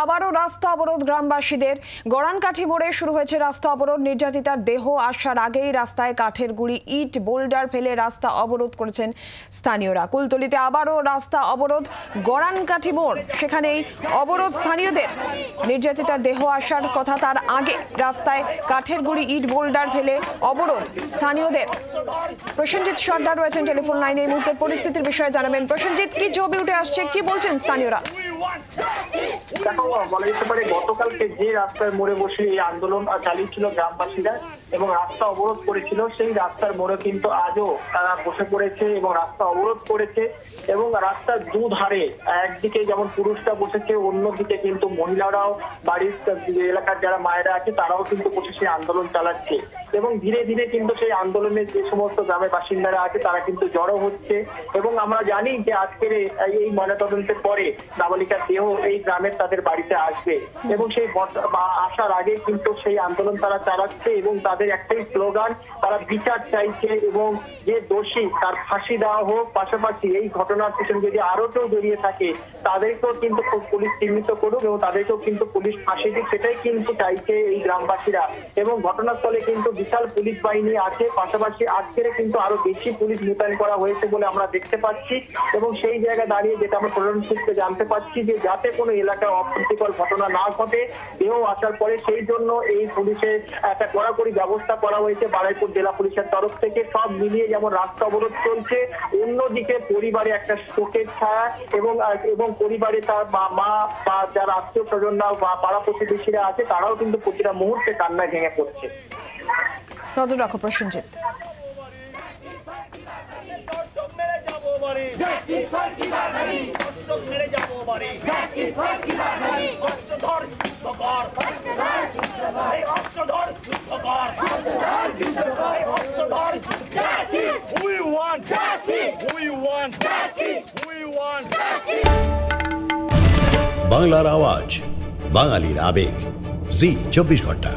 আবারও রাস্তা অবরোধ গ্রামবাসীদের। গড়ানকাঠি মোড়ে শুরু হয়েছে রাস্তা অবরোধ। নির্যাতিতার দেহ আসার আগেই রাস্তায় কাঠের গুঁড়ি, ইট, বোল্ডার ফেলে রাস্তা অবরোধ করেছেন স্থানীয়রা। কুলতলিতে আবারও রাস্তা অবরোধ গড়ানকাঠি মোড়, সেখানেই অবরোধ স্থানীয়দের। নির্যাতিতার দেহ আসার কথা, তার আগে রাস্তায় কাঠের গুঁড়ি, ইট, বোল্ডার ফেলে অবরোধ স্থানীয়দের। প্রসেনজিৎ সর্দার রয়েছেন টেলিফোন লাইনে, এই মুহূর্তের পরিস্থিতির বিষয়ে জানাবেন। প্রসেনজিৎ, কি ছবি উঠে আসছে, কি বলছেন স্থানীয়রা? দেখো, বলা যেতে পারে গতকালকে যে রাস্তার মোড়ে বসে এই আন্দোলন চালিয়েছিল গ্রামবাসীরা এবং রাস্তা অবরোধ করেছিল, সেই রাস্তার মোড়ে কিন্তু আজও তারা বসে পড়েছে এবং রাস্তা অবরোধ করেছে। এবং রাস্তার দুধারে একদিকে যেমন পুরুষরা বসেছে, অন্যদিকে কিন্তু মহিলারাও, বাড়ির এলাকার যারা মায়েরা আছে তারাও কিন্তু বসে সেই আন্দোলন চালাচ্ছে। এবং ধীরে ধীরে কিন্তু সেই আন্দোলনের যে সমস্ত গ্রামের বাসিন্দারা আছে তারা কিন্তু জড়ো হচ্ছে। এবং আমরা জানি যে আজকের এই ময়নাতদন্তের পরে নাবালিকার দেহ এই গ্রামের তাদের বাড়িতে আসবে এবং সেই আসার আগে কিন্তু সেই আন্দোলন তারা চালাচ্ছে এবং তাদের একটাই স্লোগান, তারা বিচার চাইছে এবং যে দোষী তার ফাঁসি দেওয়া হোক। পাশাপাশি এই ঘটনার পিছনে যদি আরো কেউ জড়িয়ে থাকে তাদেরকেও কিন্তু পুলিশ চিহ্নিত করুক এবং তাদেরকেও কিন্তু পুলিশ ফাঁসি দিক, সেটাই কিন্তু চাইছে এই গ্রামবাসীরা। এবং ঘটনাস্থলে কিন্তু বিশাল পুলিশ বাহিনী আছে, পাশাপাশি আজকের কিন্তু আরো বেশি পুলিশ মোতায়েন করা হয়েছে বলে আমরা দেখতে পাচ্ছি। এবং সেই জায়গায় দাঁড়িয়ে যেটা আমরা প্রশাসন সূত্রে জানতে পারছি যে যাতে কোনো এলাকায় অপ্রীতিকর ঘটনা না ঘটে দেহ আসার পরে, সেই জন্য এই পুলিশের একটা কড়াকড়ি ব্যবস্থা করা হয়েছে বারুইপুর জেলা পুলিশের তরফ থেকে। সব মিলিয়ে যেমন রাস্তা অবরোধ চলছে, অন্যদিকে পরিবারে একটা শোকের ছায়া এবং পরিবারে তার মা বা যারা আত্মীয় স্বজনরা বা পাড়া প্রতিবেশীরা আছে তারাও কিন্তু প্রতিটা মুহূর্তে কান্নায় ভেঙে পড়ছে। নজর রাখো প্রসেনজিৎ। বাংলার আওয়াজ, বাঙালির আবেগ, জি 24 ঘন্টা।